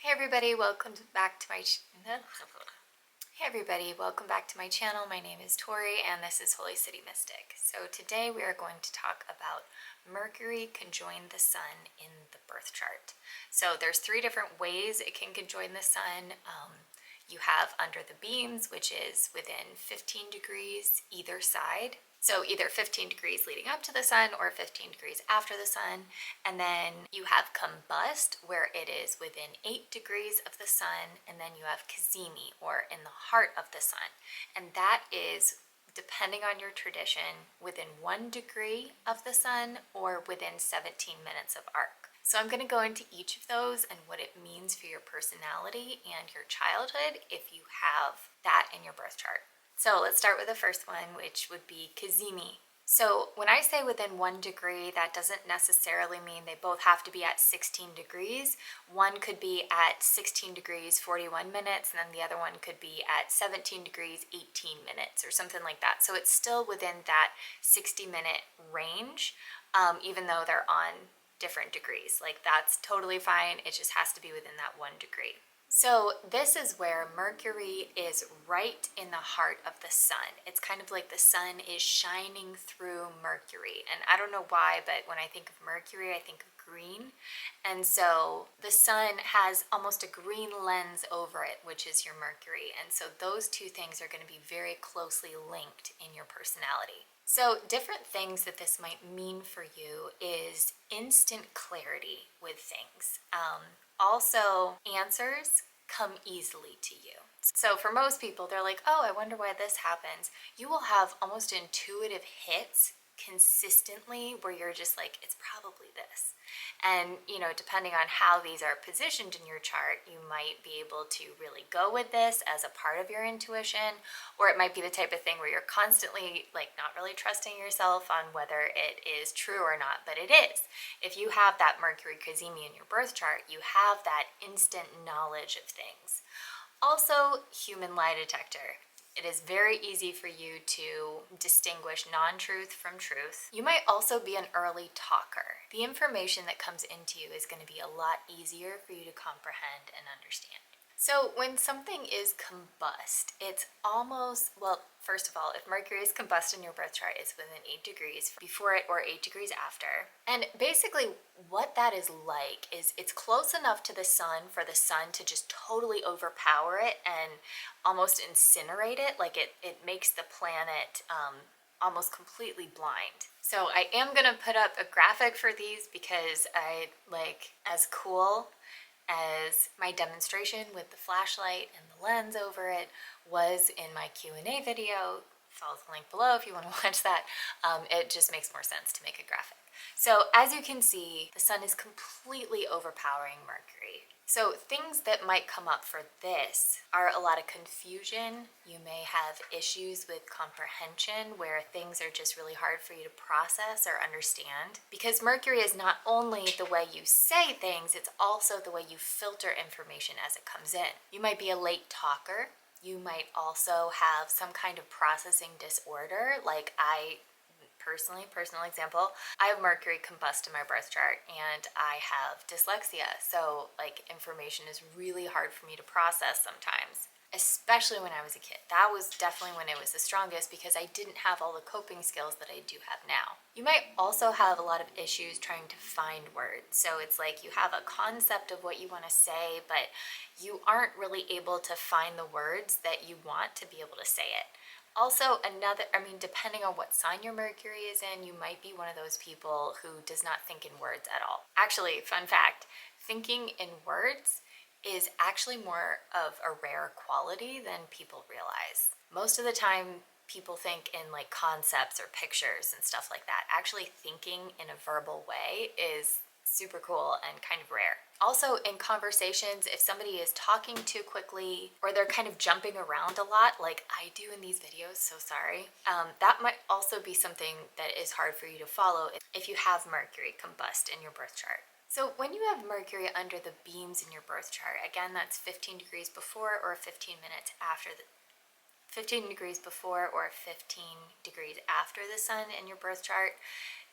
Hey everybody, welcome back to my Hey everybody, welcome back to my channel. My name is Tori and this is Holy City Mystic. So today we are going to talk about Mercury conjoined the Sun in the birth chart. So there's three different ways it can conjoin the Sun. You have under the beams, which is within 15 degrees either side. So either 15 degrees leading up to the Sun or 15 degrees after the Sun. And then you have Combust, where it is within 8 degrees of the Sun. And then you have Cazimi, or in the heart of the Sun. And that is, depending on your tradition, within 1 degree of the Sun or within 17 minutes of arc. So I'm going to go into each of those and what it means for your personality and your childhood if you have that in your birth chart. So let's start with the first one, which would be Cazimi. So when I say within 1 degree, that doesn't necessarily mean they both have to be at 16 degrees. One could be at 16 degrees 41 minutes, and then the other one could be at 17 degrees 18 minutes or something like that. So it's still within that 60-minute range, even though they're on different degrees. Like, that's totally fine. It just has to be within that 1 degree. So this is where Mercury is right in the heart of the Sun. It's kind of like the Sun is shining through Mercury. And I don't know why, but when I think of Mercury, I think of green. And so the Sun has almost a green lens over it, which is your Mercury. And so those two things are going to be very closely linked in your personality. So different things that this might mean for you is instant clarity with things. Also, answers come easily to you. So for most people, they're like, oh, I wonder why this happens. You will have almost intuitive hits consistently where you're just like, it's probably this. And, depending on how these are positioned in your chart, you might be able to really go with this as a part of your intuition, or it might be the type of thing where you're constantly not really trusting yourself on whether it is true or not, but it is. If you have that Mercury Cazimi in your birth chart, you have that instant knowledge of things. Also, human lie detector. It is very easy for you to distinguish non-truth from truth. You might also be an early talker. The information that comes into you is going to be a lot easier for you to comprehend and understand. So when something is combust, it's almost, well, first of all, if Mercury is combust in your birth chart, it's within 8 degrees before it or 8 degrees after. And basically what that is like is it's close enough to the Sun for the Sun to just totally overpower it and almost incinerate it. Like it makes the planet almost completely blind. So I am going to put up a graphic for these because I like, as cool as my demonstration with the flashlight and the lens over it was in my Q&A video. Follow the link below if you want to watch that. It just makes more sense to make a graphic. So as you can see, the Sun is completely overpowering Mercury. So things that might come up for this are a lot of confusion. You may have issues with comprehension where things are just really hard for you to process or understand. Because Mercury is not only the way you say things, it's also the way you filter information as it comes in. You might be a late talker. You might also have some kind of processing disorder, like personal example, I have Mercury combust in my birth chart and I have dyslexia. So information is really hard for me to process sometimes, especially when I was a kid. That was definitely when it was the strongest because I didn't have all the coping skills that I do have now. You might also have a lot of issues trying to find words. So it's like you have a concept of what you want to say, but you aren't really able to find the words that you want to be able to say it. Also, depending on what sign your Mercury is in, you might be one of those people who does not think in words at all. Actually, fun fact, thinking in words is actually more of a rare quality than people realize. Most of the time, people think in concepts or pictures and stuff like that. Actually thinking in a verbal way is super cool and kind of rare. Also, in conversations, if somebody is talking too quickly or they're kind of jumping around a lot like I do in these videos, so sorry, that might also be something that is hard for you to follow if you have Mercury combust in your birth chart. So when you have Mercury under the beams in your birth chart, again, that's 15 degrees before or 15 minutes after 15 degrees before or 15 degrees after the Sun in your birth chart.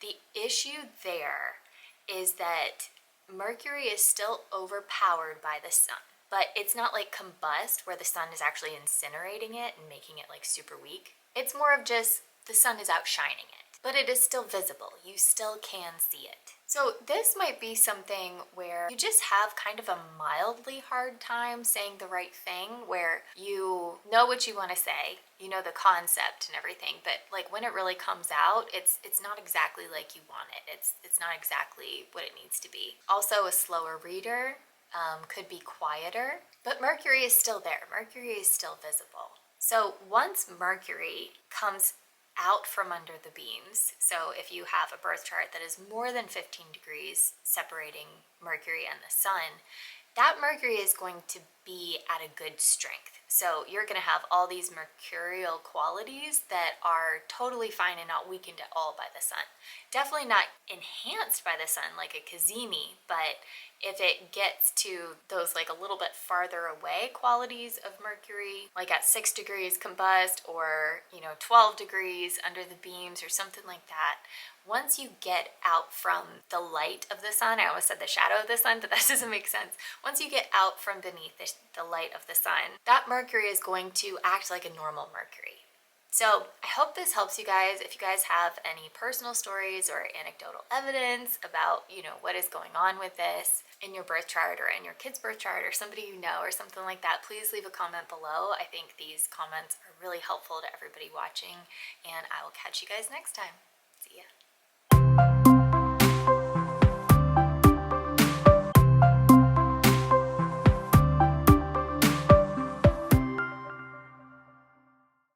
The issue there is that Mercury is still overpowered by the sun. But it's not like combust, where the sun is actually incinerating it and making it like super weak. It's more of just the sun is outshining it. But it is still visible. You still can see it. So this might be something where you just have kind of a mildly hard time saying the right thing, where you know what you want to say, you know the concept and everything, but like when it really comes out, it's not exactly like you want it. It's not exactly what it needs to be. Also, a slower reader could be quieter, but Mercury is still there. Mercury is still visible. So once Mercury comes out from under the beams, so if you have a birth chart that is more than 15 degrees separating Mercury and the sun, that Mercury is going to be at a good strength. So you're going to have all these mercurial qualities that are totally fine and not weakened at all by the sun. Definitely not enhanced by the sun like a Cazimi, but if it gets to those like a little bit farther away qualities of Mercury, like at 6 degrees combust, or 12 degrees under the beams or something like that, once you get out from the light of the sun, I almost said the shadow of the sun, but that doesn't make sense. Once you get out from beneath the light of the sun, that Mercury is going to act like a normal Mercury. So I hope this helps you guys. If you guys have any personal stories or anecdotal evidence about, what is going on with this in your birth chart or in your kid's birth chart or somebody you know or something like that, please leave a comment below. I think these comments are really helpful to everybody watching, and I will catch you guys next time. See ya.